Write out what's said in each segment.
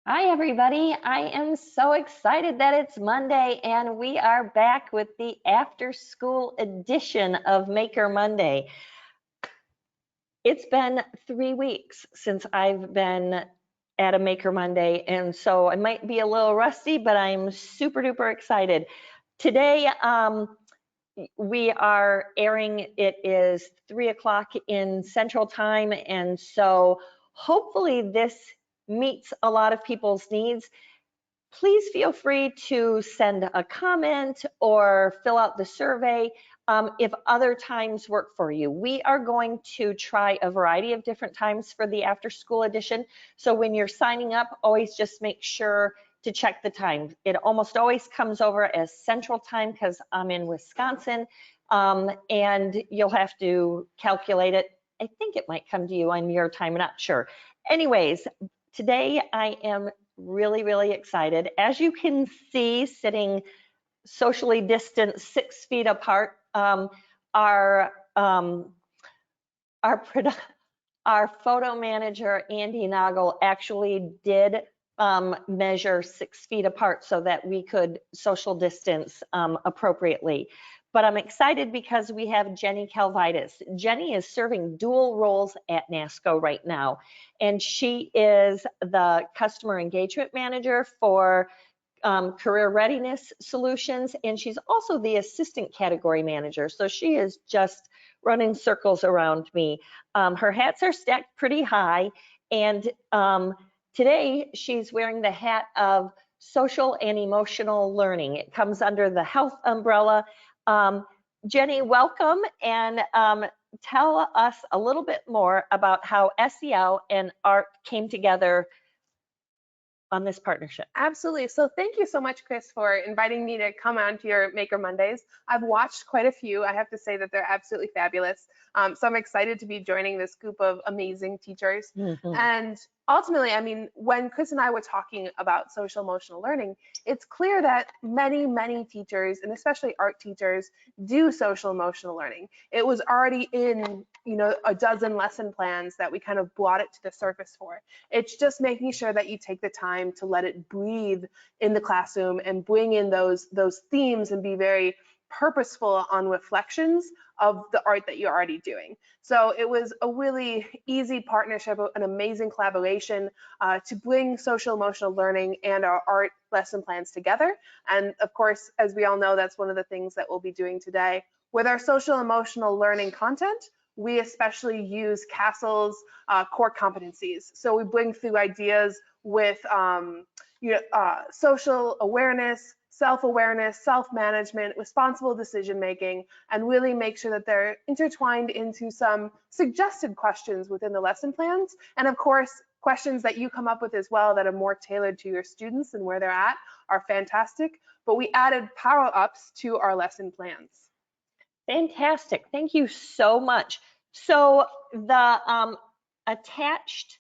Hi, everybody. I am so excited that it's Monday and we are back with the after school edition of Maker Monday. It's been 3 weeks since I've been at a Maker Monday, and so I might be a little rusty, but I'm super duper excited. Today, we are airing, it is 3 o'clock in Central Time, and so hopefully this meets a lot of people's needs. Please feel free to send a comment or fill out the survey if other times work for you. We are going to try a variety of different times for the after school edition. So when you're signing up, always just make sure to check the time. It almost always comes over as Central Time because I'm in Wisconsin, and you'll have to calculate it. I think it might come to you on your time, I'm not sure. Anyways, today I am really excited. As you can see, sitting socially distant 6 feet apart, our photo manager, Andy Noggle, actually did measure 6 feet apart so that we could social distance appropriately. But I'm excited because we have Jenny Kalvaitis. Jenny is serving dual roles at Nasco right now, and she is the customer engagement manager for career readiness solutions, and she's also the assistant category manager. So she is just running circles around me. Her hats are stacked pretty high, and today she's wearing the hat of social and emotional learning. It comes under the health umbrella. Jenny, welcome, and tell us a little bit more about how SEL and art came together on this partnership. Absolutely. So thank you so much, Kris, for inviting me to come on to your Maker Mondays. I've watched quite a few. I have to say that they're absolutely fabulous. So I'm excited to be joining this group of amazing teachers. And ultimately, I mean, when Kris and I were talking about social emotional learning, it's clear that many teachers, and especially art teachers, do social emotional learning. It was already in, a dozen lesson plans that we kind of brought it to the surface for. It's just making sure that you take the time to let it breathe in the classroom and bring in those themes and be very purposeful on reflections of the art that you're already doing. So it was a really easy partnership, an amazing collaboration to bring social emotional learning and our art lesson plans together. And of course, as we all know, that's one of the things that we'll be doing today. With our social emotional learning content, we especially use CASEL's core competencies. So we bring through ideas with social awareness, self-awareness, self-management, responsible decision-making, and really make sure that they're intertwined into some suggested questions within the lesson plans. And of course, questions that you come up with as well that are more tailored to your students and where they're at are fantastic. But we added power-ups to our lesson plans. Fantastic. Thank you so much. So the attached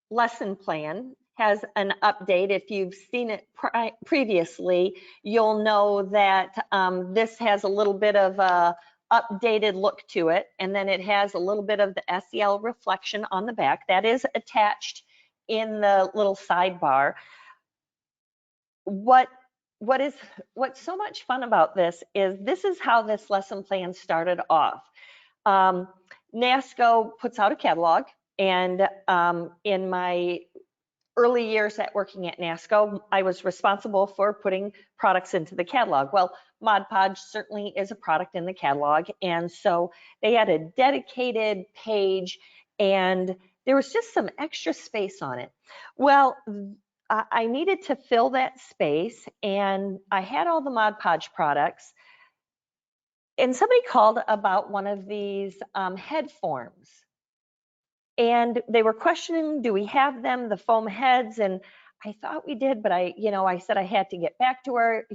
lesson plan has an update. If you've seen it previously, you'll know that this has a little bit of a updated look to it, and then it has a little bit of the SEL reflection on the back. That is attached in the little sidebar. What's so much fun about this is how this lesson plan started off. NASCO puts out a catalog, and in my early years at working at NASCO, I was responsible for putting products into the catalog. Well, Mod Podge certainly is a product in the catalog, and so they had a dedicated page, and there was just some extra space on it. Well, I needed to fill that space, and I had all the Mod Podge products, and somebody called about one of these head forms. And they were questioning, do we have them, the foam heads? And I thought we did, but I said I had to get back to her.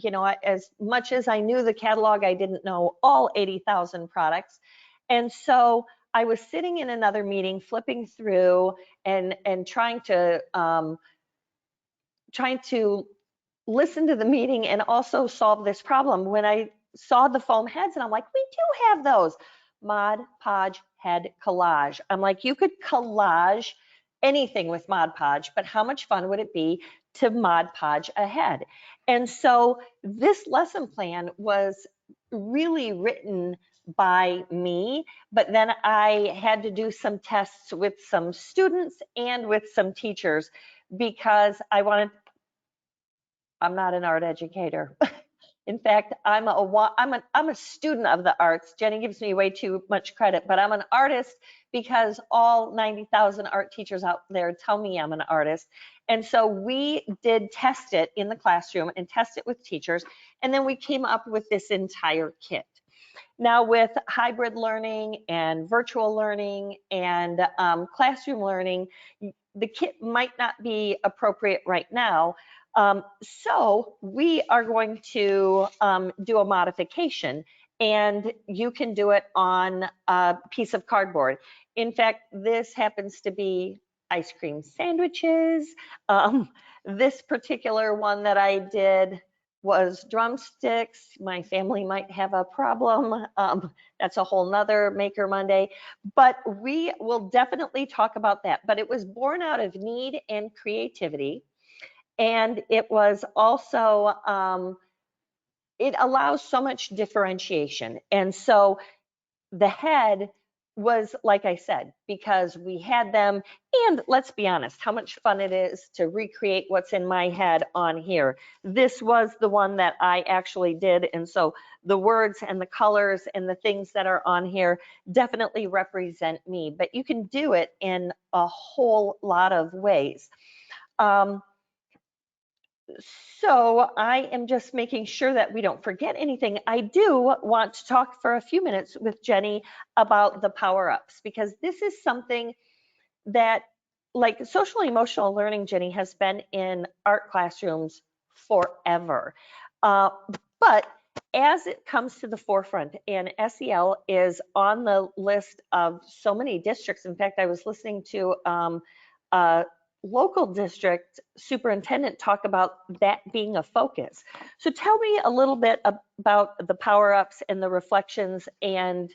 As much as I knew the catalog, I didn't know all 80,000 products. And so I was sitting in another meeting, flipping through and trying to listen to the meeting and also solve this problem. When I saw the foam heads, and I'm like, we do have those. Mod Podge head collage. I'm like, you could collage anything with Mod Podge, but how much fun would it be to Mod Podge ahead? And so this lesson plan was really written by me, but then I had to do some tests with some students and with some teachers because I'm not an art educator. In fact, I'm a student of the arts. Jenny gives me way too much credit, but I'm an artist because all 90,000 art teachers out there tell me I'm an artist. And so we did test it in the classroom and test it with teachers, and then we came up with this entire kit. Now with hybrid learning and virtual learning and classroom learning, the kit might not be appropriate right now. So we are going to do a modification, and you can do it on a piece of cardboard. In fact, this happens to be ice cream sandwiches. This particular one that I did was drumsticks. My family might have a problem. That's a whole nother Maker Monday, but we will definitely talk about that. But it was born out of need and creativity. And it was also, it allows so much differentiation. And so the head was, like I said, because we had them, and let's be honest, how much fun it is to recreate what's in my head on here. This was the one that I actually did, and so the words and the colors and the things that are on here definitely represent me, but you can do it in a whole lot of ways. So I am just making sure that we don't forget anything. I do want to talk for a few minutes with Jenny about the power-ups, because this is something that, like, social emotional learning, Jenny, has been in art classrooms forever. But as it comes to the forefront, and SEL is on the list of so many districts. In fact, I was listening to local district superintendent talk about that being a focus. So tell me a little bit about the power-ups and the reflections and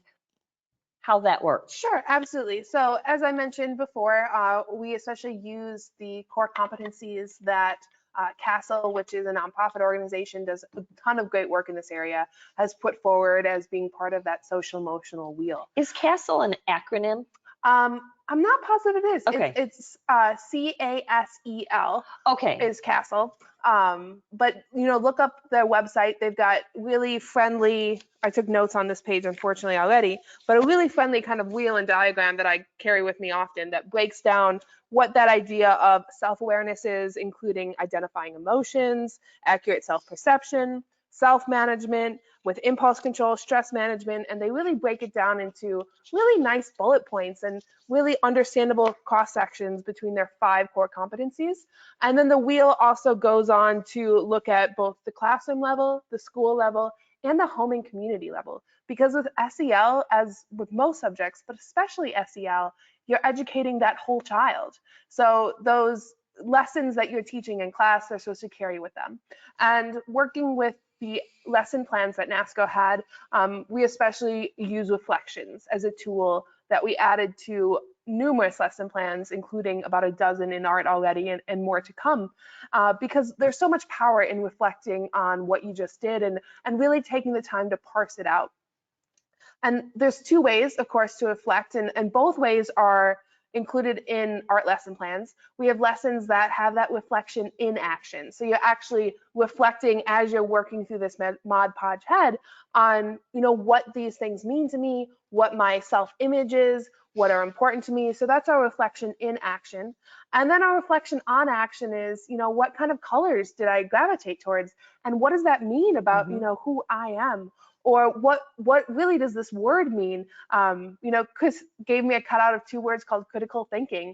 how that works. Sure, absolutely. So as I mentioned before, we especially use the core competencies that CASEL, which is a nonprofit organization, does a ton of great work in this area, has put forward as being part of that social emotional wheel. Is CASEL an acronym? I'm not positive it is. Okay. It's CASEL. Okay. Is CASEL. But look up their website. They've got really friendly, I took notes on this page unfortunately already, but a really friendly kind of wheel and diagram that I carry with me often that breaks down what that idea of self-awareness is, including identifying emotions, accurate self-perception, self-management, with impulse control, stress management, and they really break it down into really nice bullet points and really understandable cross sections between their 5 core competencies. And then the wheel also goes on to look at both the classroom level, the school level, and the home and community level. Because with SEL, as with most subjects, but especially SEL, you're educating that whole child. So those lessons that you're teaching in class, they're supposed to carry with them. And working with the lesson plans that NASCO had, we especially use reflections as a tool that we added to numerous lesson plans, including about a dozen in art already and more to come, because there's so much power in reflecting on what you just did and really taking the time to parse it out. And there's 2 ways, of course, to reflect, and both ways are included in art lesson plans. We have lessons that have that reflection in action. So you're actually reflecting as you're working through this Mod Podge head on, what these things mean to me, what my self-image is, what are important to me. So that's our reflection in action. And then our reflection on action is, what kind of colors did I gravitate towards? And what does that mean about, who I am? Or what really does this word mean? Kris gave me a cutout of 2 words called critical thinking,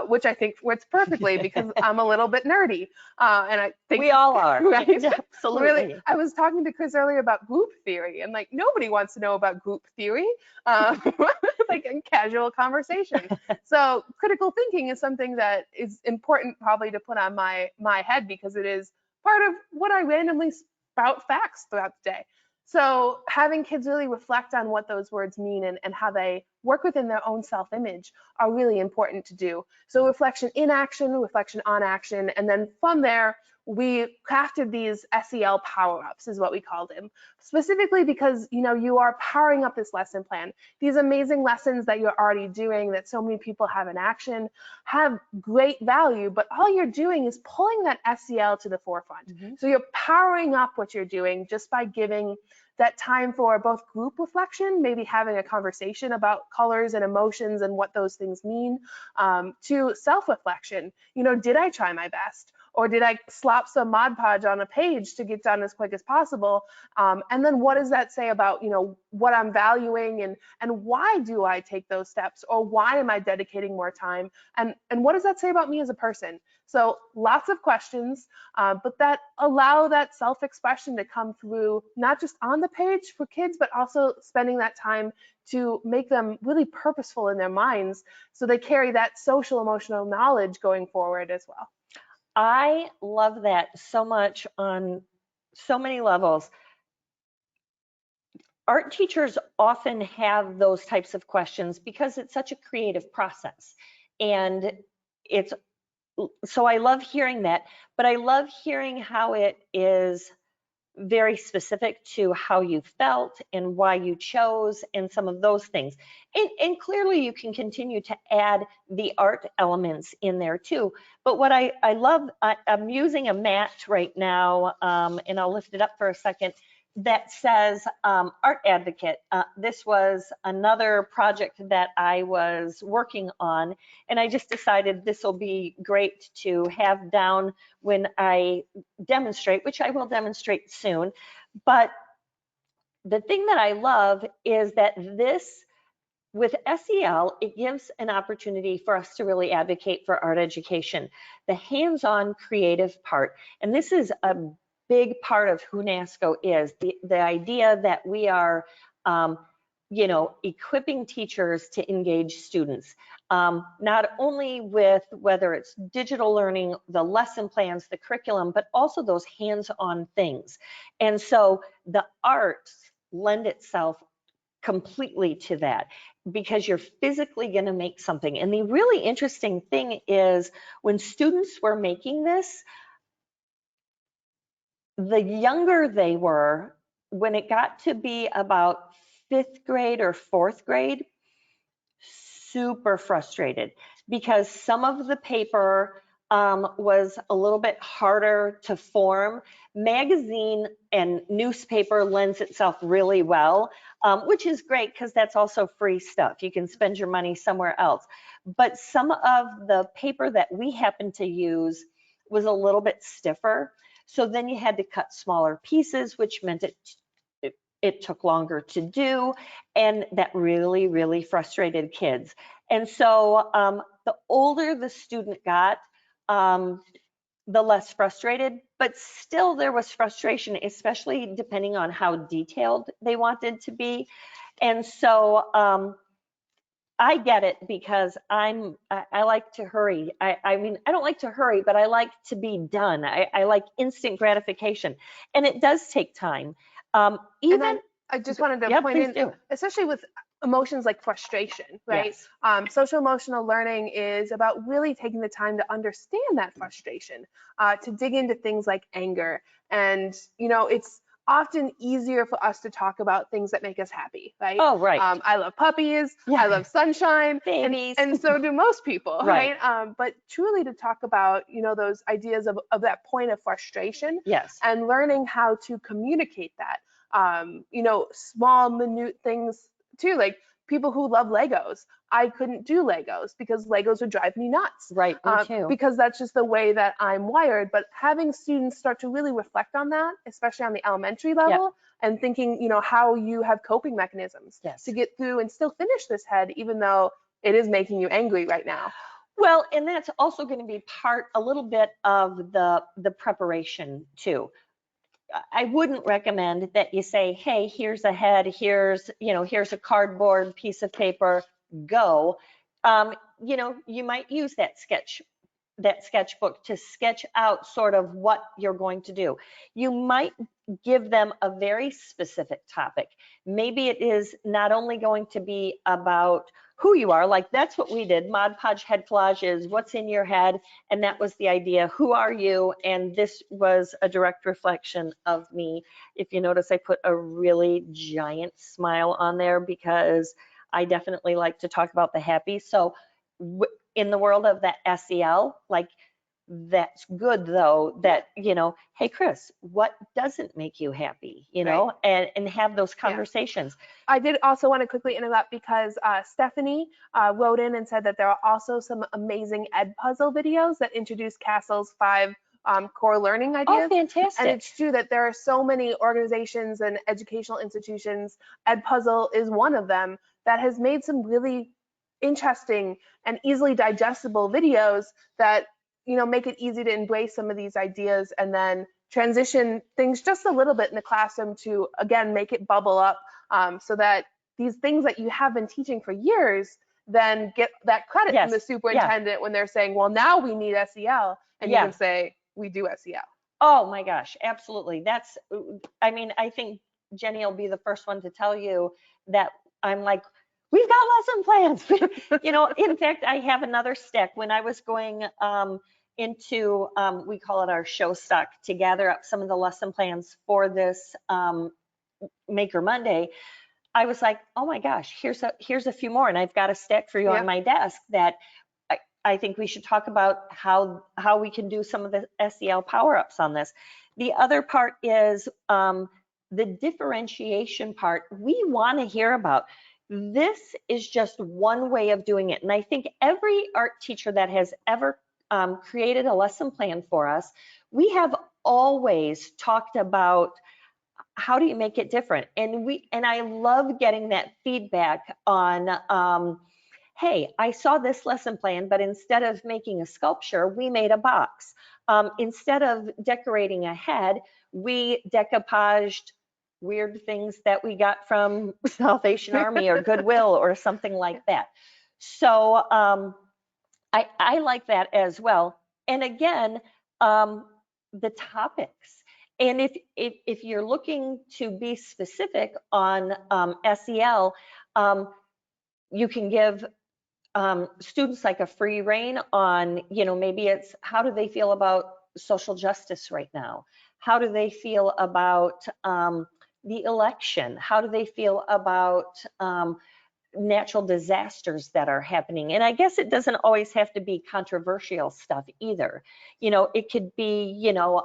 which I think works perfectly because I'm a little bit nerdy. And I think we all are. Right? Absolutely. Really, I was talking to Kris earlier about group theory, and nobody wants to know about group theory, like in casual conversation. So critical thinking is something that is important probably to put on my head because it is part of what I randomly spout facts throughout the day. So having kids really reflect on what those words mean and how they work within their own self-image are really important to do. So reflection in action, reflection on action, and then from there, we crafted these SEL power-ups is what we called them, specifically because, you know, you are powering up this lesson plan. These amazing lessons that you're already doing that so many people have in action have great value, but all you're doing is pulling that SEL to the forefront. So you're powering up what you're doing just by giving that time for both group reflection, maybe having a conversation about colors and emotions and what those things mean, to self-reflection. You know, did I try my best? Or did I slop some Mod Podge on a page to get done as quick as possible? And then what does that say about, you know, what I'm valuing and why do I take those steps? Or why am I dedicating more time? And what does that say about me as a person? So lots of questions, but that allow that self-expression to come through, not just on the page for kids, but also spending that time to make them really purposeful in their minds so they carry that social emotional knowledge going forward as well. I love that so much on so many levels. Art teachers often have those types of questions because it's such a creative process. And so I love hearing that, but I love hearing how it is very specific to how you felt and why you chose and some of those things. And clearly you can continue to add the art elements in there too. But what I love, I'm using a mat right now, and I'll lift it up for a second, that says Art Advocate. This was another project that I was working on, and I just decided this will be great to have down when I demonstrate, which I will demonstrate soon. But the thing that I love is that this, with SEL, it gives an opportunity for us to really advocate for art education, the hands-on creative part. And this is a big part of who NASCO is, the idea that we are, you know, equipping teachers to engage students, not only with whether it's digital learning, the lesson plans, the curriculum, but also those hands-on things. And so the arts lend itself completely to that because you're physically going to make something. And the really interesting thing is when students were making this, the younger they were, when it got to be about 5th grade or 4th grade, super frustrated because some of the paper was a little bit harder to form. Magazine and newspaper lends itself really well, which is great because that's also free stuff. You can spend your money somewhere else. But some of the paper that we happened to use was a little bit stiffer. So then you had to cut smaller pieces, which meant it took longer to do, and that really, really frustrated kids. And so the older the student got, the less frustrated, but still there was frustration, especially depending on how detailed they wanted to be. And so I get it because I like to hurry. I mean, I don't like to hurry, but I like to be done. I like instant gratification, and it does take time. Even I just wanted to point in, do. especially with emotions like frustration, right? Yes. Social emotional learning is about really taking the time to understand that frustration, to dig into things like anger. And, you know, it's often easier for us to talk about things that make us happy, right? Oh, right. I love puppies, Yeah. I love sunshine, Babies. and so do most people, Right. But truly to talk about, you know, those ideas of that point of frustration, Yes. and learning how to communicate that. You know, small, minute things too, like people who love Legos. I couldn't do Legos because Legos would drive me nuts. Right, me too. Because that's just the way that I'm wired. But having students start to really reflect on that, especially on the elementary level, and thinking, you know, how you have coping mechanisms to get through and still finish this head, even though it is making you angry right now. Well, and that's also going to be a little bit of the preparation too. I wouldn't recommend that you say, hey, here's a head, here's a cardboard piece of paper, go. You know, you might use that sketch that sketchbook to sketch out sort of what you're going to do. You might give them a very specific topic. Maybe it is not only going to be about who you are, like that's what we did. Mod Podge head collage is what's in your head, and that was the idea. Who are you? And this was a direct reflection of me. If you notice, I put a really giant smile on there because I definitely like to talk about the happy. So in the world of the SEL, like that's good though, that, you know, hey, Kris, what doesn't make you happy, you know, and have those conversations. I did also want to quickly interrupt because Stephanie wrote in and said that there are also some amazing Edpuzzle videos that introduce Castle's 5 core learning ideas. Oh, fantastic. And it's true that there are so many organizations and educational institutions, Edpuzzle is one of them, that has made some really interesting and easily digestible videos that, you know, make it easy to embrace some of these ideas and then transition things just a little bit in the classroom to, again, make it bubble up so that these things that you have been teaching for years then get that credit from the superintendent when they're saying, well, now we need SEL. And you can say, we do SEL. Oh my gosh, absolutely. That's, I mean, I think Jenny will be the first one to tell you that I'm like, we've got lesson plans. You know, in fact, I have another stack. When I was going into, we call it our show stock, to gather up some of the lesson plans for this Maker Monday, I was like, oh my gosh, here's a few more. And I've got a stack for you on my desk that I think we should talk about how we can do some of the SEL power-ups on this. The other part is the differentiation part. We want to hear about. This is just one way of doing it. And I think every art teacher that has ever created a lesson plan for us, we have always talked about how do you make it different? And I love getting that feedback on, hey, I saw this lesson plan, but instead of making a sculpture, we made a box. Instead of decorating a head, we decoupaged weird things that we got from Salvation Army or Goodwill or something like that. So I like that as well. And again, the topics. And if you're looking to be specific on SEL, you can give students like a free rein on, you know, maybe it's how do they feel about social justice right now? How do they feel about the election? How do they feel about natural disasters that are happening? And I guess it doesn't always have to be controversial stuff either. You know, it could be, you know,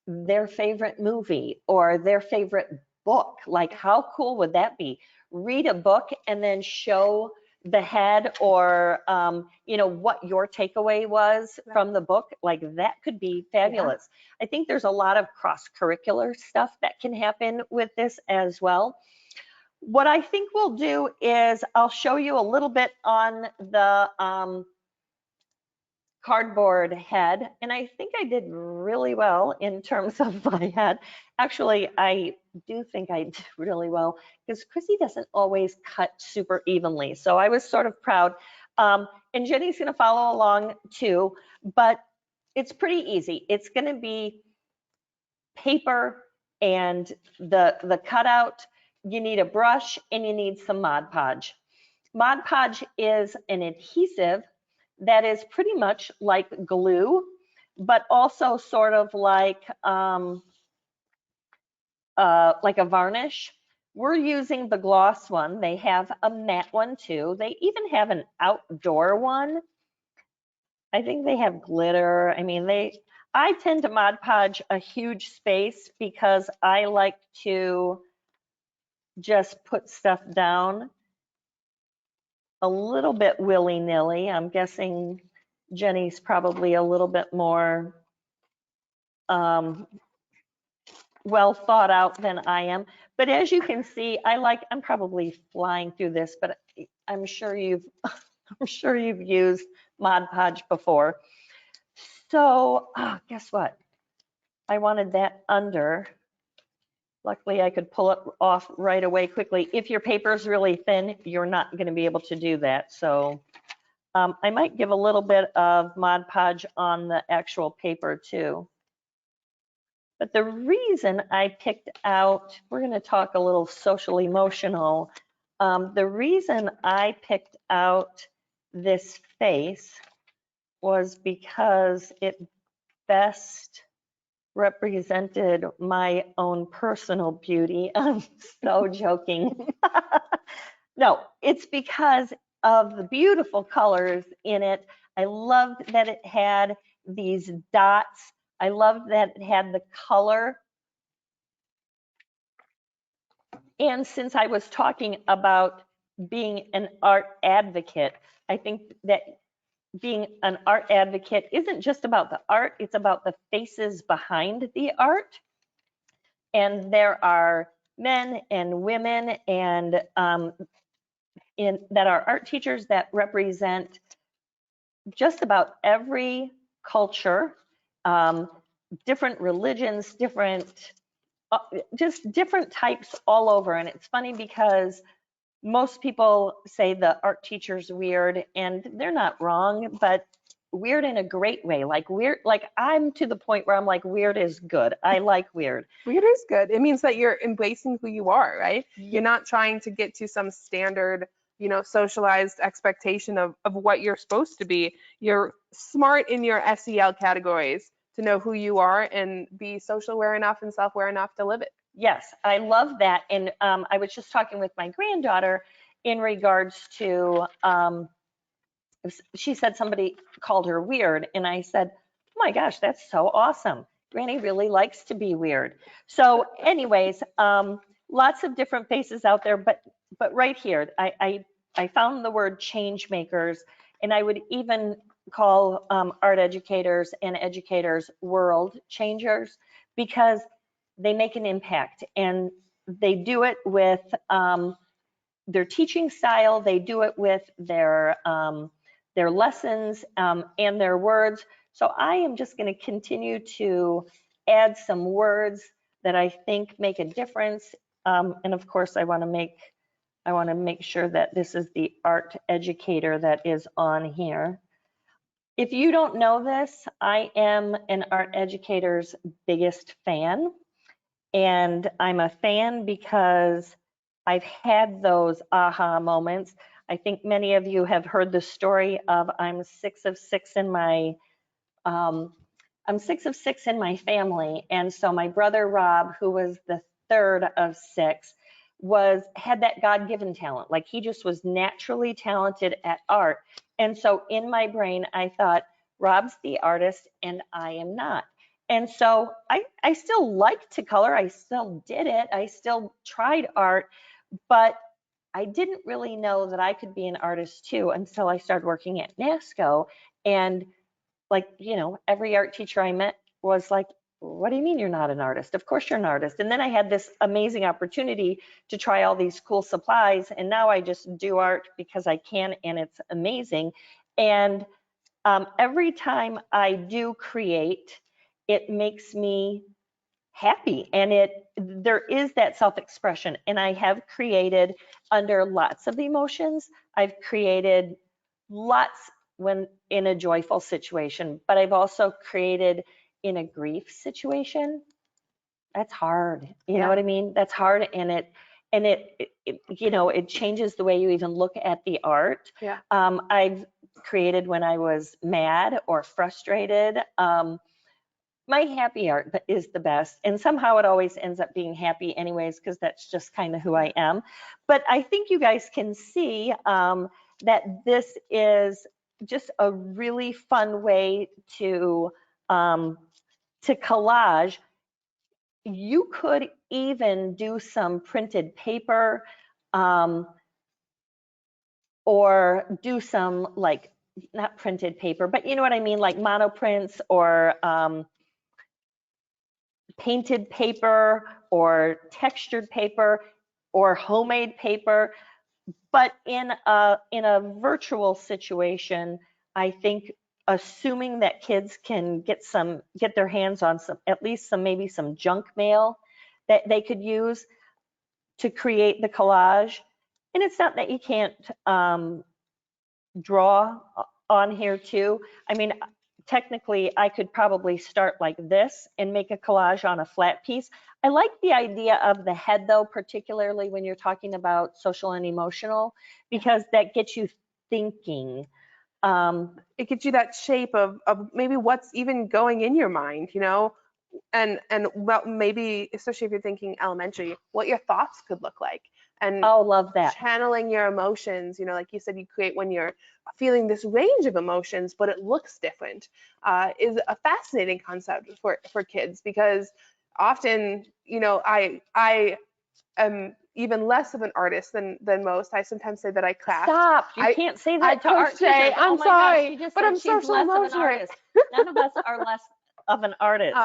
their favorite movie or their favorite book. Like, how cool would that be? Read a book and then show the head or, you know, what your takeaway was from the book. Like, that could be fabulous. I think there's a lot of cross-curricular stuff that can happen with this as well. What I think we'll do is I'll show you a little bit on the cardboard head, and I think I did really well in terms of my head. Actually, I do think I did really well because Chrissy doesn't always cut super evenly, so I was sort of proud. And Jenny's going to follow along too, but it's pretty easy. It's going to be paper and the cutout. You need a brush and you need some Mod Podge. Mod Podge is an adhesive that is pretty much like glue, but also sort of like a varnish. We're using the gloss one. They have a matte one too. They even have an outdoor one. I think they have glitter. I mean, I tend to Mod Podge a huge space because I like to just put stuff down a little bit willy-nilly. I'm guessing Jenny's probably a little bit more well thought out than I am. But as you can see, I'm probably flying through this, but I'm sure you've used Mod Podge before. So guess what? I wanted that under. Luckily, I could pull it off right away quickly. If your paper is really thin, you're not going to be able to do that. So I might give a little bit of Mod Podge on the actual paper too. But the reason I picked out, we're going to talk a little social emotional. The reason I picked out this face was because it best represented my own personal beauty. I'm so joking. No, it's because of the beautiful colors in it. I loved that it had these dots. I loved that it had the color. And since I was talking about being an art advocate, I think that being an art advocate isn't just about the art, it's about the faces behind the art. And there are men and women and that are art teachers that represent just about every culture, different religions, just different types all over. And it's funny because most people say the art teacher's weird, and they're not wrong, but weird in a great way. Like weird, like I'm to the point where I'm like, weird is good. I like weird. Weird is good. It means that you're embracing who you are, right? You're not trying to get to some standard, socialized expectation of what you're supposed to be. You're smart in your SEL categories to know who you are and be social aware enough and self-aware enough to live it. Yes, I love that. And I was just talking with my granddaughter in regards to, she said somebody called her weird. And I said, oh my gosh, that's so awesome. Granny really likes to be weird. So anyways, lots of different faces out there, but right here, I found the word change makers, and I would even call art educators and educators world changers, because they make an impact, and they do it with their teaching style, they do it with their lessons and their words. So I am just going to continue to add some words that I think make a difference. And of course, I want to make sure that this is the art educator that is on here. If you don't know this, I am an art educator's biggest fan. And I'm a fan because I've had those aha moments. I think many of you have heard the story of I'm 6 of 6 in my family. And so my brother Rob, who was the third of 6, had that God-given talent. Like he just was naturally talented at art. And so in my brain, I thought, Rob's the artist and I am not. And so I still like to color. I still did it. I still tried art, but I didn't really know that I could be an artist too until I started working at Nasco. And like, every art teacher I met was like, what do you mean you're not an artist? Of course you're an artist. And then I had this amazing opportunity to try all these cool supplies. And now I just do art because I can, and it's amazing. And every time I do create, it makes me happy, and there is that self-expression. And I have created under lots of emotions. I've created lots when in a joyful situation, but I've also created in a grief situation. That's hard. You know what I mean? That's hard, and it changes the way you even look at the art. Yeah. I've created when I was mad or frustrated. My happy art is the best, and somehow it always ends up being happy anyways, because that's just kind of who I am. But I think you guys can see that this is just a really fun way to collage. You could even do some printed paper, or do some, like, not printed paper, but you know what I mean, like monoprints or painted paper or textured paper or homemade paper. But in a virtual situation, I think assuming that kids can get their hands on maybe some junk mail that they could use to create the collage. And it's not that you can't draw on here too. I mean, technically I could probably start like this and make a collage on a flat piece. I like the idea of the head though, particularly when you're talking about social and emotional, because that gets you thinking. It gives you that shape of maybe what's even going in your mind, you know, and well, maybe especially if you're thinking elementary, what your thoughts could look like, and Oh, love that. channeling your emotions. You know, like you said, you create when you're feeling this range of emotions, but it looks different. Is a fascinating concept for kids, because often, you know, I am even less of an artist than most. I sometimes say that I craft. Stop. You I can't say I that to art crochet. teachers. Oh I'm my gosh, sorry, she just but said I'm she's social less of an emotional. artist. None of us are less of an artist.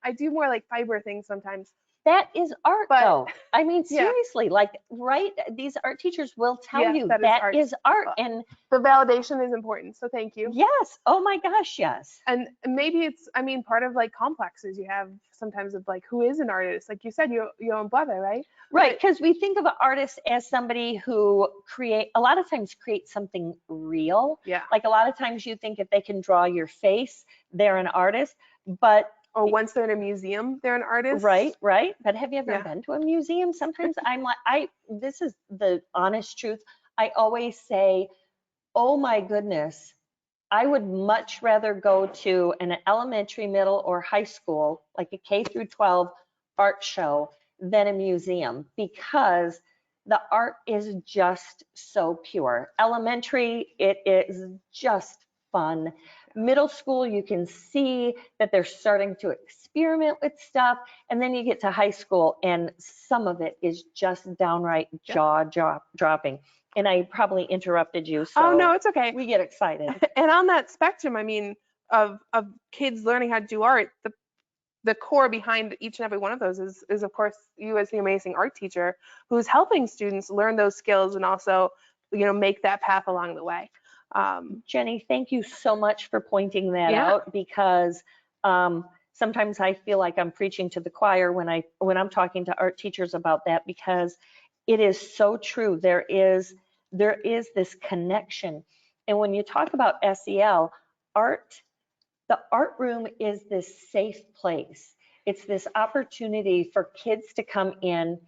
I do more like fiber things sometimes. That is art But though. I mean, yeah, seriously, like, right? These art teachers will tell yes, you that is that art. is art. And The validation is important, so thank you. yes, oh my gosh, yes. And maybe it's, I mean, part of like complexes you have sometimes of like, who is an artist? Like you said, your own brother, right? Right, But because we think of an artist as somebody who a lot of times create something real. yeah. Like a lot of times you think if they can draw your face, they're an artist. But Or once they're in a museum, they're an artist. right. But have you ever Yeah. been to a museum? Sometimes I'm like, this is the honest truth. I always say, oh my goodness, I would much rather go to an elementary, middle, or high school, like a K through 12 art show than a museum, because the art is just so pure. Elementary, it is just fun. Middle school, you can see that they're starting to experiment with stuff. And then you get to high school and some of it is just downright jaw dropping. And I probably interrupted you, so Oh no, it's okay. we get excited. And on that spectrum, I mean, of kids learning how to do art, the core behind each and every one of those is of course you as the amazing art teacher who's helping students learn those skills and also, you know, make that path along the way. Jenny, thank you so much for pointing that Yeah. out, because sometimes I feel like I'm preaching to the choir when I'm talking to art teachers about that, because it is so true. There is this connection. And when you talk about SEL, the art room is this safe place. It's this opportunity for kids to come in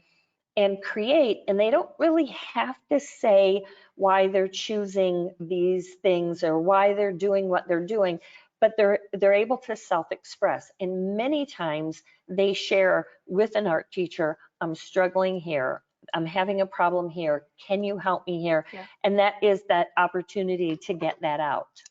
and create, and they don't really have to say why they're choosing these things or why they're doing what they're doing, but they're able to self-express. And many times they share with an art teacher, I'm struggling here, I'm having a problem here, can you help me here? Yeah. And that is that opportunity to get that out.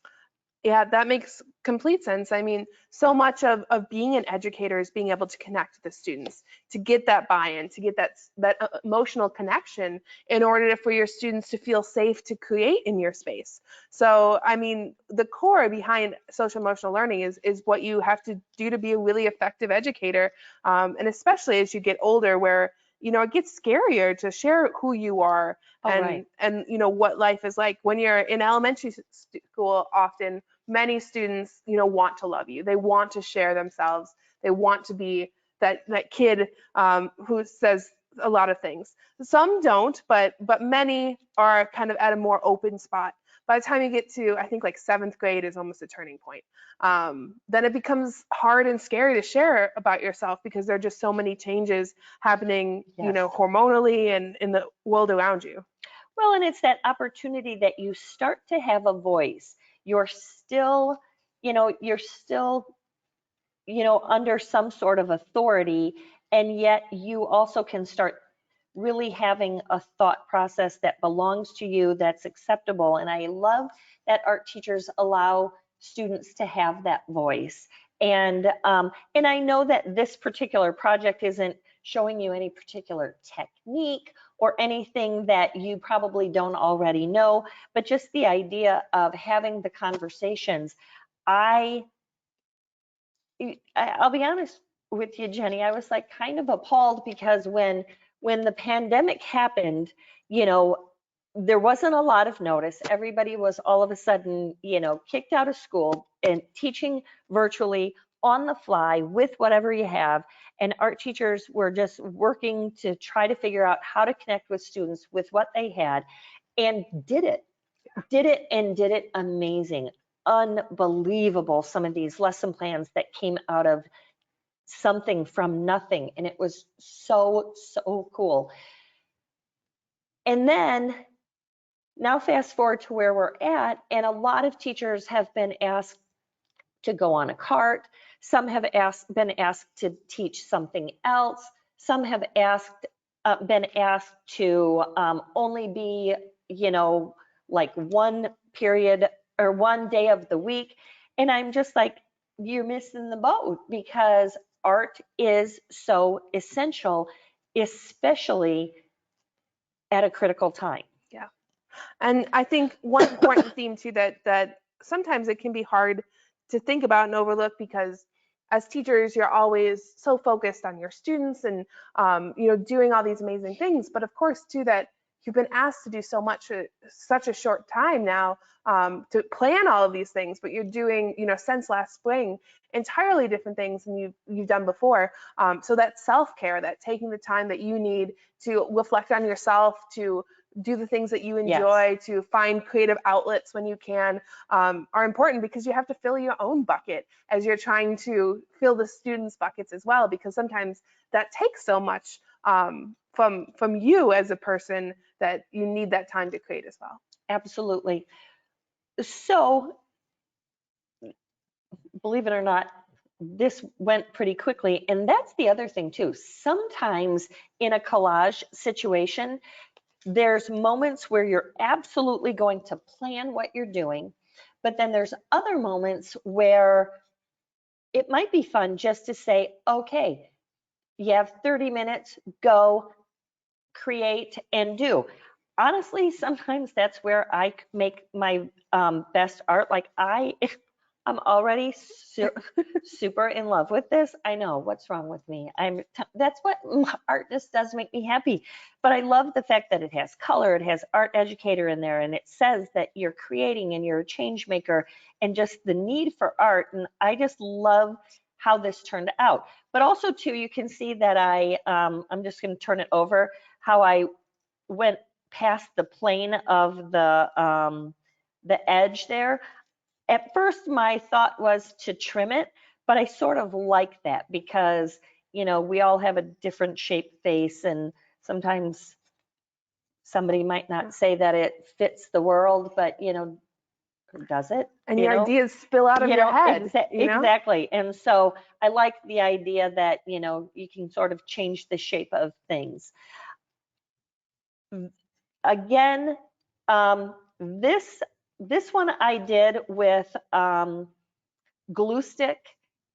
Yeah, that makes complete sense. I mean, so much of being an educator is being able to connect with the students, to get that buy-in, to get that emotional connection in order for your students to feel safe to create in your space. So, I mean, the core behind social emotional learning is what you have to do to be a really effective educator, and especially as you get older, where you know it gets scarier to share who you are and you know what life is like. When you're in elementary school, often many students, you know, want to love you. They want to share themselves. They want to be that kid who says a lot of things. Some don't, but many are kind of at a more open spot. By the time you get to, I think like 7th grade is almost a turning point. Then it becomes hard and scary to share about yourself because there are just so many changes happening, you know, hormonally and in the world around you. Well, and it's that opportunity that you start to have a voice. You're still, under some sort of authority, and yet you also can start really having a thought process that belongs to you, that's acceptable. And I love that art teachers allow students to have that voice. And I know that this particular project isn't showing you any particular technique or anything that you probably don't already know, but just the idea of having the conversations. I'll be honest with you, Jenny, I was like kind of appalled because when the pandemic happened, there wasn't a lot of notice. Everybody was all of a sudden, kicked out of school and teaching virtually on the fly with whatever you have. And art teachers were just working to try to figure out how to connect with students with what they had, and did it. did it amazing. Unbelievable, some of these lesson plans that came out of something from nothing, and it was so cool. And then now fast forward to where we're at, and a lot of teachers have been asked to go on a cart. Some have been asked to teach something else. Some have been asked to only be, like one period or one day of the week. And I'm just like, you're missing the boat, because art is so essential, especially at a critical time. Yeah. And I think one important theme too that sometimes it can be hard to think about and overlook, because as teachers, you're always so focused on your students and doing all these amazing things. But of course, too, that you've been asked to do so much in such a short time now, to plan all of these things, but you're doing, since last spring, entirely different things than you've done before. So that self-care, that taking the time that you need to reflect on yourself, to do the things that you enjoy, Yes. to find creative outlets when you can, are important, because you have to fill your own bucket as you're trying to fill the students' buckets as well, because sometimes that takes so much from you as a person that you need that time to create as well. Absolutely. So, believe it or not, this went pretty quickly. And that's the other thing too. Sometimes in a collage situation, there's moments where you're absolutely going to plan what you're doing, but then there's other moments where it might be fun just to say, okay, you have 30 minutes, go create and do. Honestly, sometimes that's where I make my best art. Like I'm already super in love with this. I know, what's wrong with me. That's what art just does make me happy. But I love the fact that it has color, it has art educator in there, and it says that you're creating and you're a change maker, and just the need for art. And I just love how this turned out. But also too, you can see that I'm just going to turn it over, how I went past the plane of the edge there. At first, my thought was to trim it, but I sort of like that, because, we all have a different shaped face, and sometimes somebody might not say that it fits the world, but, does it? And your ideas spill out of your head. Exactly. And so I like the idea that, you can sort of change the shape of things. Again, this one I did with glue stick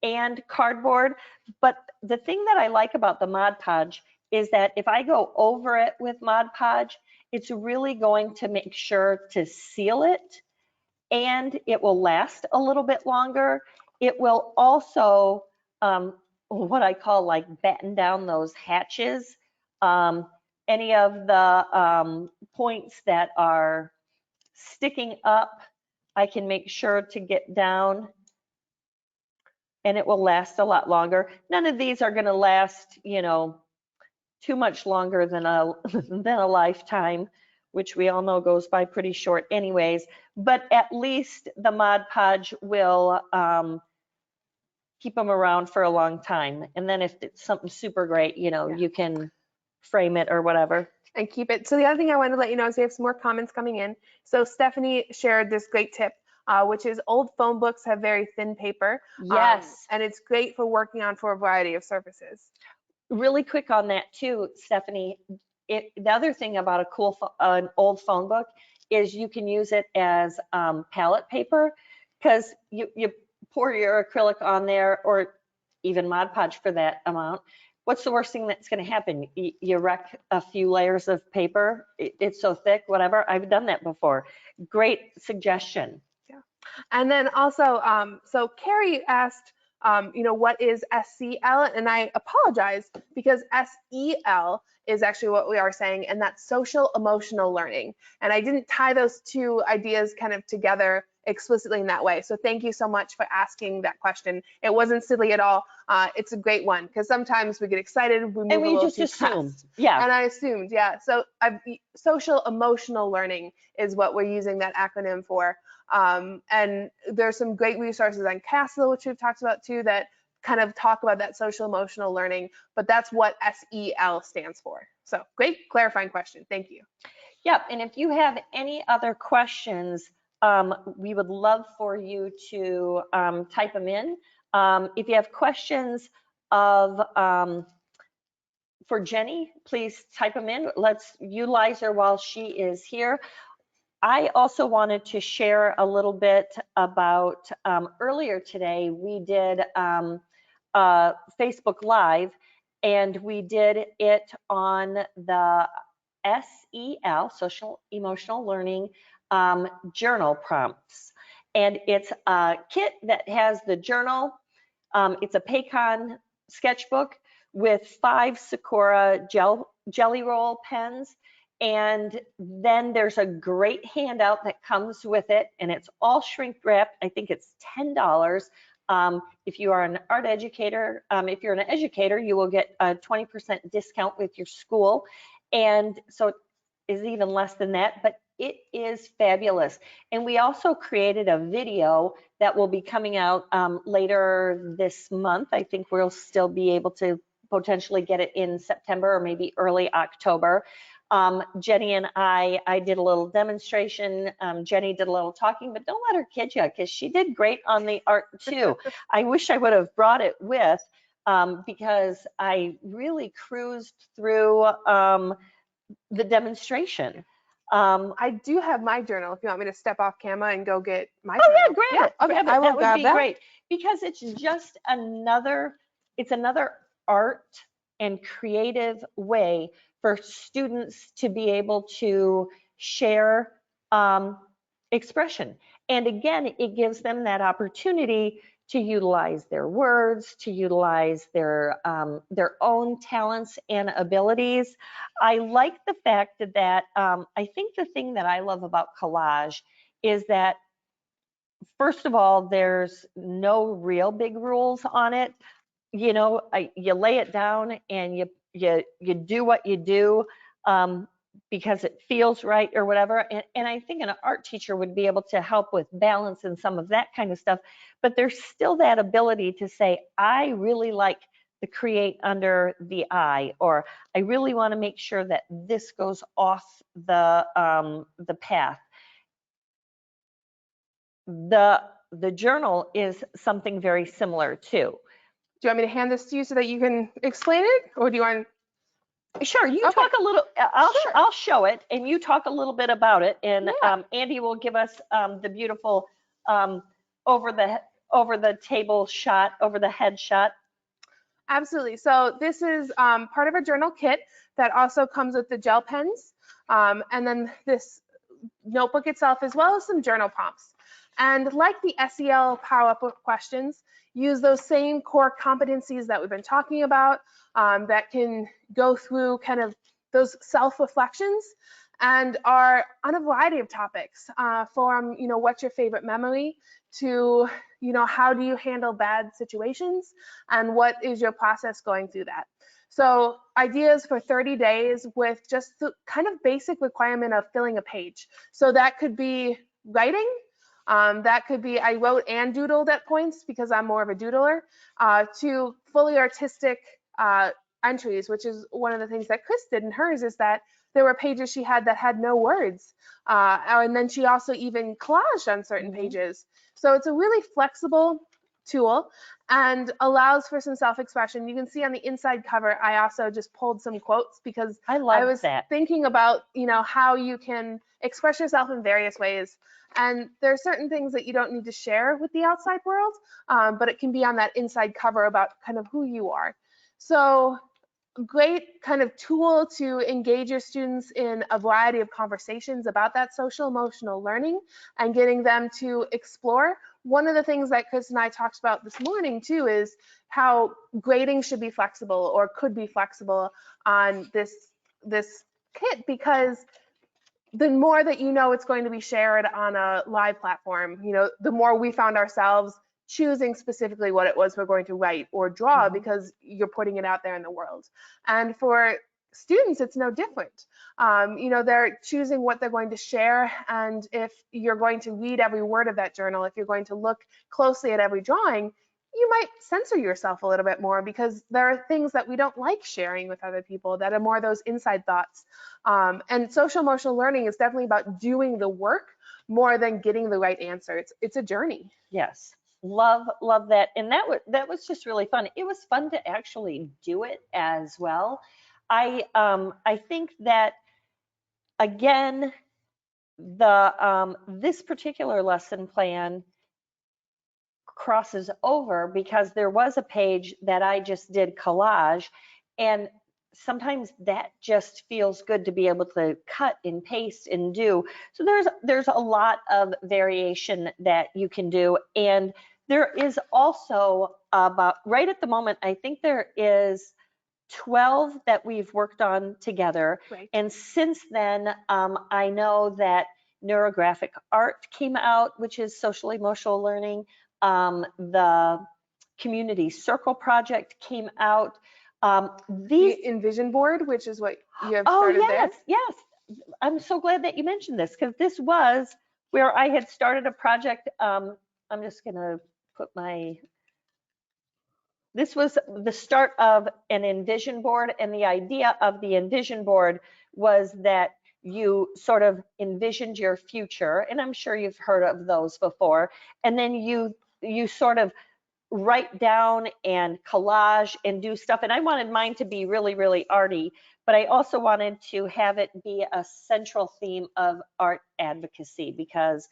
and cardboard, but the thing that I like about the Mod Podge is that if I go over it with Mod Podge, it's really going to make sure to seal it, and it will last a little bit longer. It will also, what I call, like, batten down those hatches. Any of the points that are sticking up, I can make sure to get down, and it will last a lot longer. None of these are going to last, too much longer than a lifetime, which we all know goes by pretty short anyways. But at least the Mod Podge will keep them around for a long time. And then if it's something super great, you can frame it or whatever. And keep it. So the other thing I wanted to let you know is we have some more comments coming in. So Stephanie shared this great tip, which is old phone books have very thin paper. Yes. And it's great for working on for a variety of surfaces. Really quick on that too, Stephanie. The other thing about an old phone book is you can use it as palette paper, because you pour your acrylic on there, or even Mod Podge for that amount. What's the worst thing that's going to happen? You wreck a few layers of paper. It's so thick, whatever. I've done that before. Great suggestion. Yeah. And then also, so Carrie asked, what is SEL? And I apologize, because SEL is actually what we are saying, and that's social emotional learning. And I didn't tie those two ideas kind of together explicitly in that way. So thank you so much for asking that question. It wasn't silly at all. It's a great one because sometimes we get excited, we move And a we little just too assume, fast. yeah. And I assumed, yeah. So social emotional learning is what we're using that acronym for. And there's some great resources on CASEL, which we've talked about too, that kind of talk about that social emotional learning, but that's what SEL stands for. So great clarifying question. Thank you. Yep, and if you have any other questions, we would love for you to type them in. If you have questions for Jenny, please type them in. Let's utilize her while she is here. I also wanted to share a little bit about earlier today, we did Facebook Live, and we did it on the SEL, Social Emotional Learning journal prompts. And it's a kit that has the journal. It's a Paycon sketchbook with 5 Sakura jelly roll pens. And then there's a great handout that comes with it, and it's all shrink wrapped. I think it's $10. If you are an art educator, if you're an educator, you will get a 20% discount with your school. And so it is even less than that, but it is fabulous. And we also created a video that will be coming out later this month. I think we'll still be able to potentially get it in September or maybe early October. Jenny and I did a little demonstration. Jenny did a little talking, but don't let her kid you because she did great on the art too. I wish I would have brought it with because I really cruised through the demonstration. I do have my journal if you want me to step off camera and go get my journal. Yeah, Grab it. Okay, Grab it. I will that would grab be that. Great because it's just another art and creative way for students to be able to share expression. And again, it gives them that opportunity to utilize their words, to utilize their own talents and abilities. I like the fact that I think the thing that I love about Collage is that, first of all, there's no real big rules on it. You know, you lay it down and you do what you do because it feels right or whatever. And I think an art teacher would be able to help with balance and some of that kind of stuff. But there's still that ability to say, I really like the create under the eye, or I really want to make sure that this goes off the path. The journal is something very similar too. Do you want me to hand this to you so that you can explain it, or do you want? Sure, you Okay. talk a little. Sure. I'll show it, and you talk a little bit about it, and Yeah. Andy will give us the beautiful over the table shot, over the head shot. Absolutely. So this is part of a journal kit that also comes with the gel pens, and then this notebook itself, as well as some journal prompts. And like the SEL Power Up questions, use those same core competencies that we've been talking about that can go through kind of those self-reflections and are on a variety of topics from, you know, what's your favorite memory to, you know, how do you handle bad situations and what is your process going through that. So ideas for 30 days with just the kind of basic requirement of filling a page. So that could be writing. That could be, I wrote and doodled at points because I'm more of a doodler, to fully artistic entries, which is one of the things that Kris did in hers, is that there were pages she had that had no words. And then she also even collaged on certain pages. So it's a really flexible tool and allows for some self-expression. You can see on the inside cover, I also just pulled some quotes because I was thinking about, you know, how you can express yourself in various ways. And there are certain things that you don't need to share with the outside world, but it can be on that inside cover about kind of who you are. So great kind of tool to engage your students in a variety of conversations about that social emotional learning and getting them to explore. One of the things that Kris and I talked about this morning too is how grading should be flexible or could be flexible on this kit, because the more that you know it's going to be shared on a live platform, the more we found ourselves choosing specifically what it was we're going to write or draw because you're putting it out there in the world. And for students, it's no different. They're choosing what they're going to share. And if you're going to read every word of that journal, if you're going to look closely at every drawing, you might censor yourself a little bit more because there are things that we don't like sharing with other people that are more those inside thoughts. And social emotional learning is definitely about doing the work more than getting the right answer. It's a journey. Yes. Love that. And that was just really fun. It was fun to actually do it as well. I think that, again, this particular lesson plan crosses over because there was a page that I just did collage, and sometimes that just feels good to be able to cut and paste and do. So there's a lot of variation that you can do. And there is also about, right at the moment, I think there is 12 that we've worked on together. Right. And since then, I know that neurographic art came out, which is social emotional learning. The community circle project came out. The Envision board, which is what you have started there. Yes. I'm so glad that you mentioned this because this was where I had started a project. I'm just gonna put this was the start of an Envision board, and the idea of the Envision board was that you sort of envisioned your future, and I'm sure you've heard of those before, and then you sort of write down and collage and do stuff. And I wanted mine to be really, really arty, but I also wanted to have it be a central theme of art advocacy because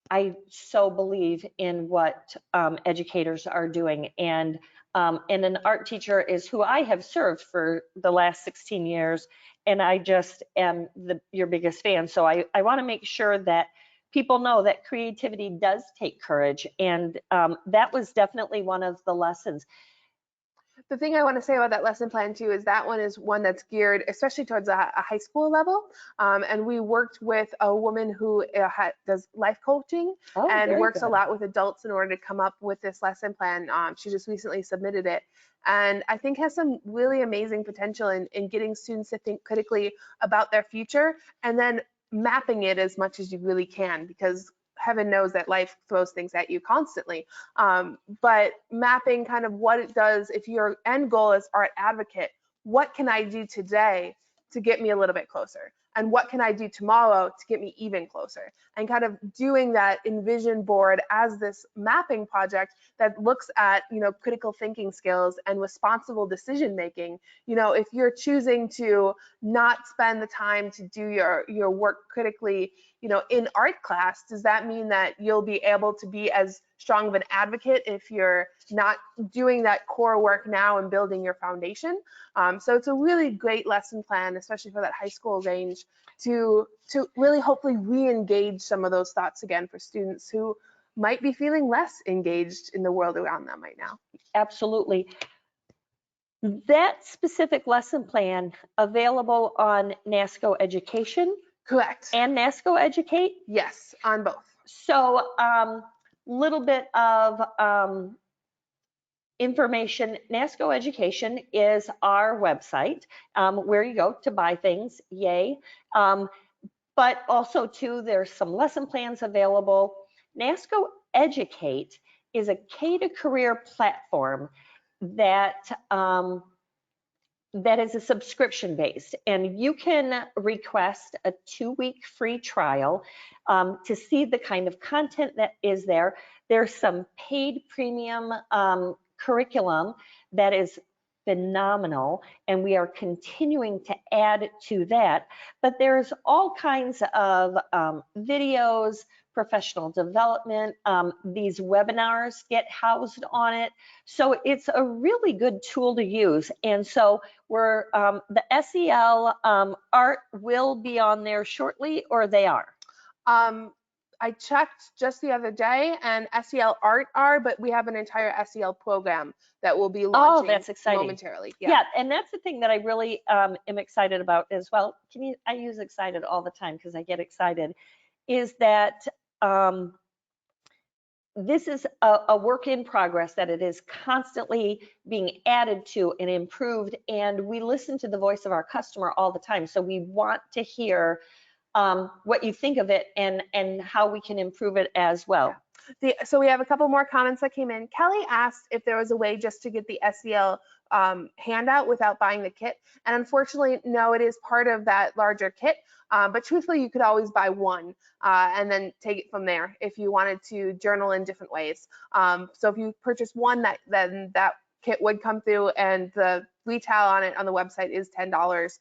I so believe in what educators are doing. And an art teacher is who I have served for the last 16 years. And I just am your biggest fan. So I want to make sure that people know that creativity does take courage. And that was definitely one of the lessons. The thing I want to say about that lesson plan too is that one is one that's geared especially towards a high school level. And we worked with a woman who does life coaching and works a lot with adults in order to come up with this lesson plan. She just recently submitted it. And I think has some really amazing potential in getting students to think critically about their future and then mapping it as much as you really can, because heaven knows that life throws things at you constantly. But mapping kind of what it does, if your end goal is art advocate, what can I do today to get me a little bit closer? And what can I do tomorrow to get me even closer? And kind of doing that Envision board as this mapping project that looks at, critical thinking skills and responsible decision making. If you're choosing to not spend the time to do your work critically, in art class, does that mean that you'll be able to be as strong of an advocate if you're not doing that core work now and building your foundation? So it's a really great lesson plan, especially for that high school range, to really hopefully re-engage some of those thoughts again for students who might be feeling less engaged in the world around them right now. Absolutely. That specific lesson plan available on Nasco Education? Correct. And Nasco Educate? Yes, on both. So little bit of information. Nasco Education is our website where you go to buy things, yay. But also too, there's some lesson plans available. Nasco Educate is a K to career platform that that is a subscription based, and you can request a 2-week free trial to see the kind of content that is there. There's some paid premium curriculum that is phenomenal, and we are continuing to add to that. But there's all kinds of videos, professional development. These webinars get housed on it. So it's a really good tool to use. And so we're, the SEL art will be on there shortly, or they are? I checked just the other day, and SEL art are, but we have an entire SEL program that will be Oh, launching that's exciting. momentarily. Yeah, and that's the thing that I really am excited about as well. I use excited all the time because I get excited, is that this is a work in progress, that it is constantly being added to and improved, and we listen to the voice of our customer all the time. So we want to hear what you think of it and how we can improve it as well. So we have a couple more comments that came in. Kelly asked if there was a way just to get the SEL handout without buying the kit. And unfortunately, no, it is part of that larger kit. But truthfully, you could always buy one and then take it from there if you wanted to journal in different ways. So if you purchase one, then that kit would come through, and the retail on it on the website is $10.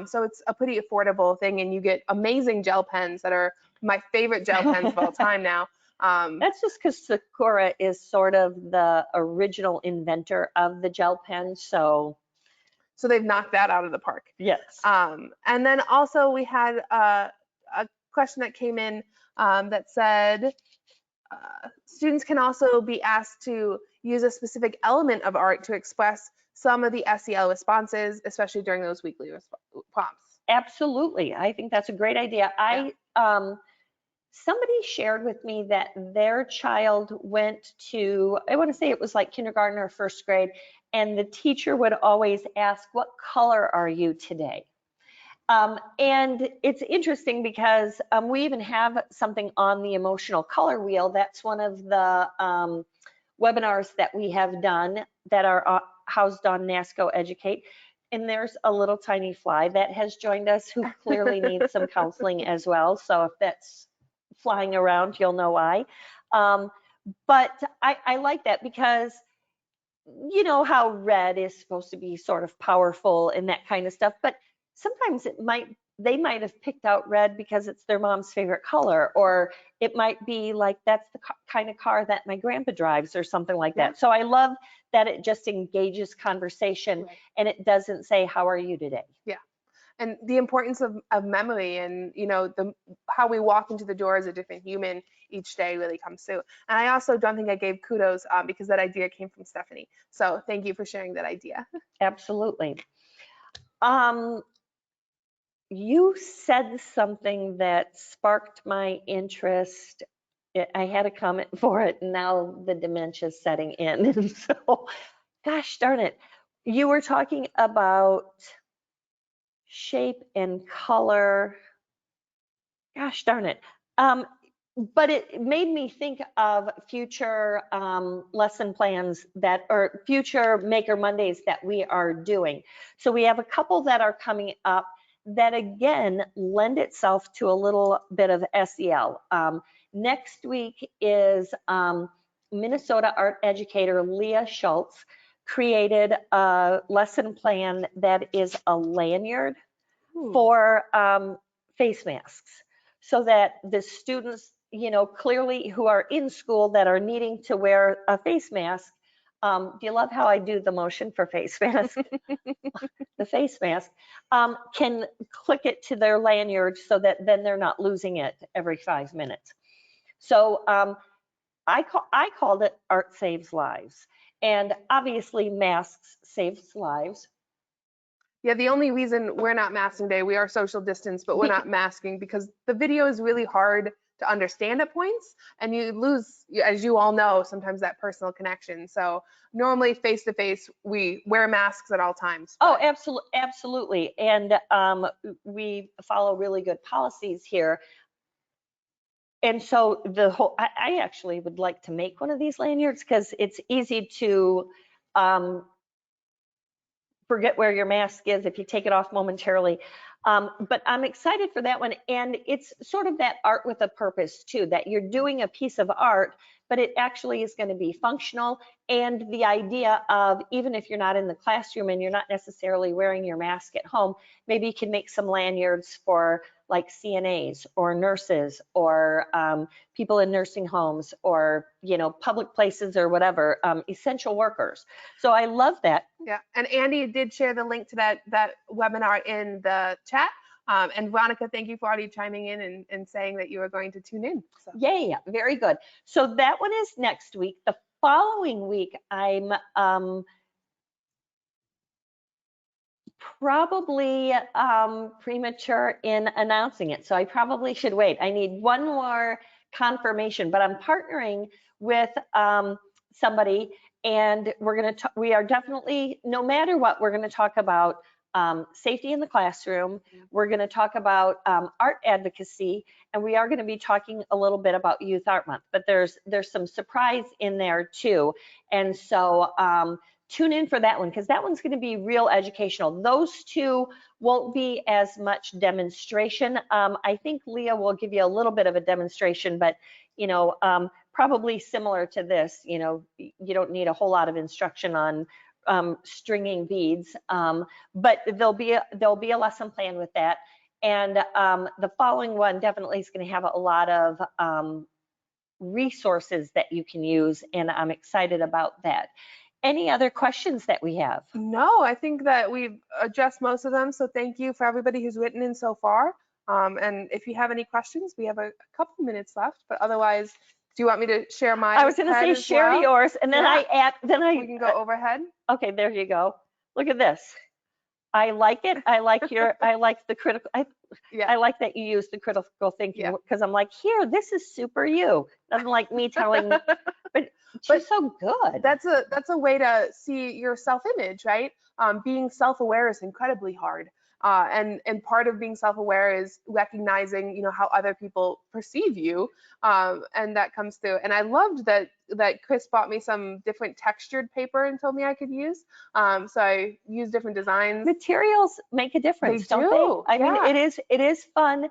So it's a pretty affordable thing, and you get amazing gel pens that are my favorite gel pens of all time now. That's just because Sakura is sort of the original inventor of the gel pen, so they've knocked that out of the park. yes. And then also we had a question that came in that said, students can also be asked to use a specific element of art to express some of the SEL responses, especially during those weekly prompts. Absolutely. I think that's a great idea. Somebody shared with me that their child went to, I want to say it was like kindergarten or first grade, and the teacher would always ask, "What color are you today?" And it's interesting because we even have something on the emotional color wheel. That's one of the webinars that we have done that are housed on Nasco Educate. And there's a little tiny fly that has joined us who clearly needs some counseling as well. So if that's flying around, you'll know why. But I like that because you know how red is supposed to be sort of powerful and that kind of stuff, but sometimes they might have picked out red because it's their mom's favorite color, or it might be like that's the kind of car that my grandpa drives or something like that. So I love that it just engages conversation and it doesn't say, "How are you today?" Yeah. And the importance of memory, and how we walk into the door as a different human each day really comes through. And I also don't think I gave kudos because that idea came from Stephanie. So thank you for sharing that idea. Absolutely. You said something that sparked my interest. I had a comment for it, and now the dementia's setting in. And so, gosh darn it. You were talking about shape and color. Gosh darn it. But it made me think of future lesson plans or future Maker Mondays that we are doing. So we have a couple that are coming up that again lend itself to a little bit of SEL. Next week is Minnesota art educator Leah Schultz created a lesson plan that is a lanyard for face masks, so that the students, clearly who are in school that are needing to wear a face mask. Do you love how I do the motion for face mask? The face mask can click it to their lanyard so that then they're not losing it every 5 minutes. So I called it Art Saves Lives. And obviously masks saves lives. Yeah, the only reason we're not masking today, we are social distance, but we're not masking because the video is really hard to understand at points, and you lose, as you all know, sometimes that personal connection. So normally face to face, we wear masks at all times. Oh, absolutely. And we follow really good policies here. And so I actually would like to make one of these lanyards because it's easy to forget where your mask is if you take it off momentarily. But I'm excited for that one. And it's sort of that art with a purpose too, that you're doing a piece of art, but it actually is going to be functional. And the idea of, even if you're not in the classroom and you're not necessarily wearing your mask at home, maybe you can make some lanyards for like CNAs or nurses or people in nursing homes or, public places or whatever, essential workers. So I love that. Yeah, and Andy did share the link to that webinar in the chat. And Veronica, thank you for already chiming in and saying that you are going to tune in. So. Yay, very good. So that one is next week. The following week, I'm probably premature in announcing it. So I probably should wait. I need one more confirmation, but I'm partnering with somebody, and we are definitely, no matter what, we're going to talk about safety in the classroom. We're going to talk about art advocacy, and we are going to be talking a little bit about Youth Art Month, but there's some surprise in there too. And so tune in for that one, because that one's going to be real educational. Those two won't be as much demonstration. I think Leah will give you a little bit of a demonstration, but probably similar to this. You don't need a whole lot of instruction on stringing beads, but there'll be a lesson plan with that. And the following one definitely is going to have a lot of resources that you can use, and I'm excited about that. Any other questions that we have? No, I think that we've addressed most of them. So thank you for everybody who's written in so far. And if you have any questions, we have a couple minutes left, but otherwise, do you want me to share my? I was going to say share yours, and then yeah. we can go overhead. Okay, there you go. Look at this. I like it. I like the critical. I like that you use the critical thinking, because I'm like, here, this is super you. Doesn't like me telling, but she's so good. That's a way to see your self-image, right? Being self-aware is incredibly hard. And part of being self-aware is recognizing, how other people perceive you, and that comes through. And I loved that Kris bought me some different textured paper and told me I could use. So I used different designs. Materials make a difference, don't they? I mean, it is fun.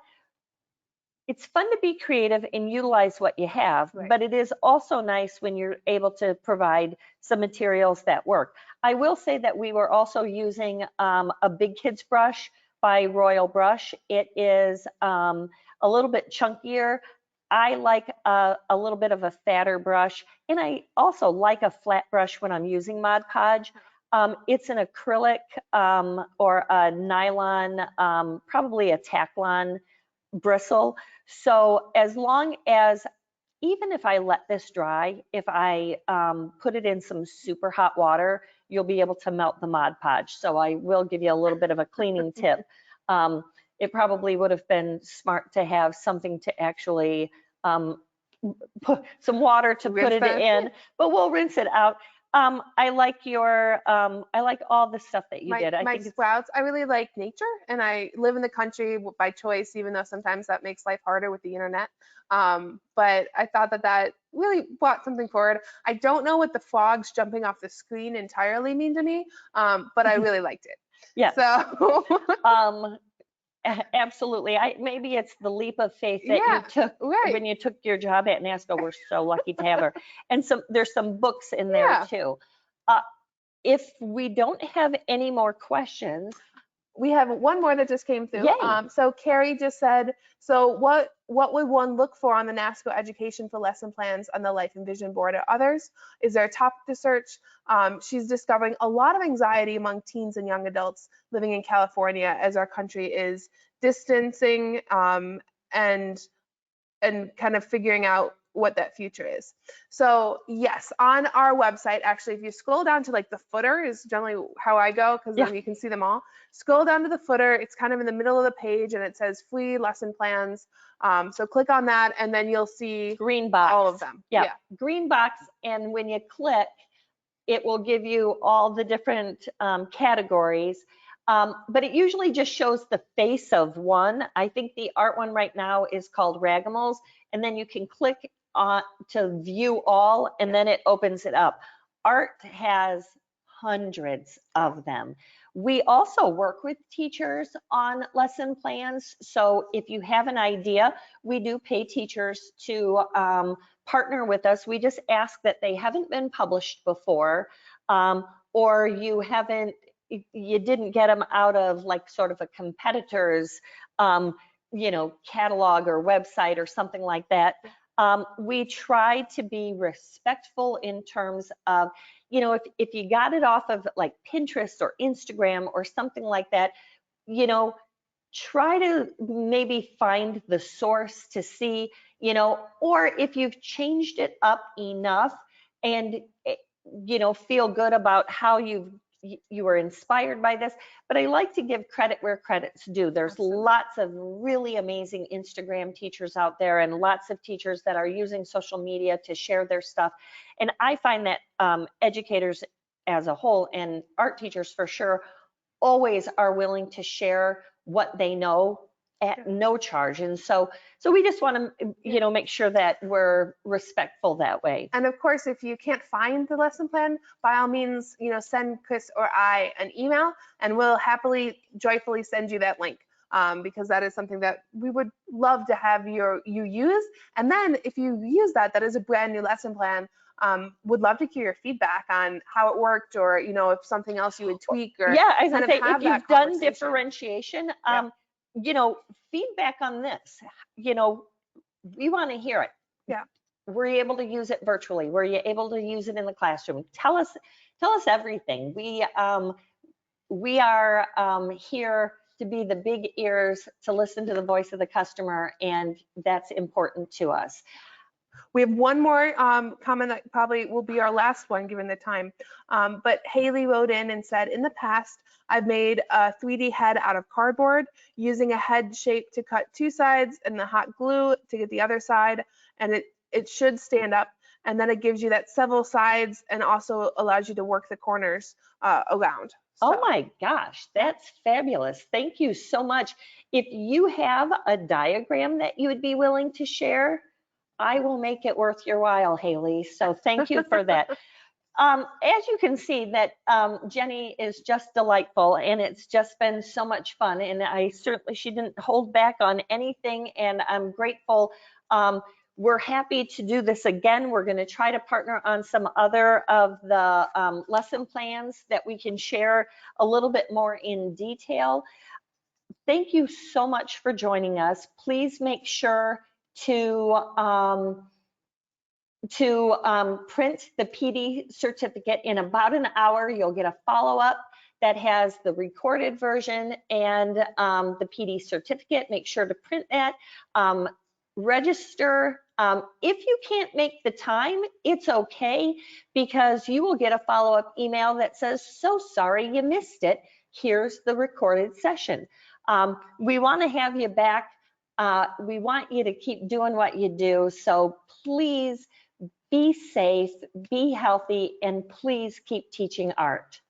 It's fun to be creative and utilize what you have, right. But it is also nice when you're able to provide some materials that work. I will say that we were also using a Big Kids brush by Royal Brush. It is a little bit chunkier. I like a little bit of a fatter brush, and I also like a flat brush when I'm using Mod Podge. It's an acrylic or a nylon, probably a Taclon bristle. So as long as, even if I let this dry, if I put it in some super hot water, you'll be able to melt the Mod Podge. So I will give you a little bit of a cleaning tip. It probably would have been smart to have something to actually put some water to put it in, but we'll rinse it out. I like I like all the stuff that you did. I think sprouts, I really like nature, and I live in the country by choice, even though sometimes that makes life harder with the internet. But I thought that really brought something forward. I don't know what the frogs jumping off the screen entirely mean to me, but I really liked it. Yeah. So. Absolutely. Maybe it's the leap of faith that you took when you took your job at Nasco. We're so lucky to have her. And there's some books in there too. If we don't have any more questions. We have one more that just came through. So Carrie just said, so what would one look for on the Nasco Education for lesson plans on the Life and Vision board or others? Is there a topic to search? She's discovering a lot of anxiety among teens and young adults living in California as our country is distancing and kind of figuring out what that future is. So yes, on our website, actually, if you scroll down to like the footer is generally how I go, because then you can see them all. Scroll down to the footer, it's kind of in the middle of the page, and it says free lesson plans. So click on that, and then you'll see green box, all of them. Yeah, green box, and when you click, it will give you all the different categories. But it usually just shows the face of one. I think the art one right now is called Ragamals, and then you can click on to view all, and then it opens it up. Art has hundreds of them. We also work with teachers on lesson plans. So if you have an idea, we do pay teachers to partner with us. We just ask that they haven't been published before, or you didn't get them out of like sort of a competitor's catalog or website or something like that. We try to be respectful in terms of, if you got it off of like Pinterest or Instagram or something like that, try to maybe find the source to see, you know, or if you've changed it up enough and, you know, feel good about how you were inspired by this. But I like to give credit where credit's due. There's Absolutely. lots of really amazing Instagram teachers out there and lots of teachers that are using social media to share their stuff. And I find that educators as a whole, and art teachers for sure, always are willing to share what they know at no charge. And so we just want to, you know, make sure that we're respectful that way. And of course, if you can't find the lesson plan, by all means, you know, send Kris or I an email, and we'll happily, joyfully send you that link, because that is something that we would love to have you use. And then if you use that is a brand new lesson plan. Would love to hear your feedback on how it worked, or, you know, if something else you would tweak, or yeah, I was kind gonna of say, have if that you've done conversation. differentiation, Yeah. you know, feedback on this, you know, we want to hear it. Yeah. Were you able to use it virtually? Were you able to use it in the classroom? Tell us everything. We are here to be the big ears to listen to the voice of the customer, and that's important to us. We have one more comment that probably will be our last one given the time. But Haley wrote in and said, in the past, I've made a 3D head out of cardboard using a head shape to cut two sides and the hot glue to get the other side. And it should stand up. And then it gives you that several sides and also allows you to work the corners around. So. Oh my gosh, that's fabulous. Thank you so much. If you have a diagram that you would be willing to share, I will make it worth your while, Haley. So thank you for that. As you can see, that Jenny is just delightful, and it's just been so much fun. And she didn't hold back on anything, and I'm grateful. We're happy to do this again. We're going to try to partner on some other of the lesson plans that we can share a little bit more in detail. Thank you so much for joining us. Please make sure to print the PD certificate. In about an hour, you'll get a follow-up that has the recorded version and the PD certificate. Make sure to print that. Register. If you can't make the time, it's okay, because you will get a follow-up email that says, so sorry you missed it. Here's the recorded session. We want to have you back. We want you to keep doing what you do. So please be safe, be healthy, and please keep teaching art.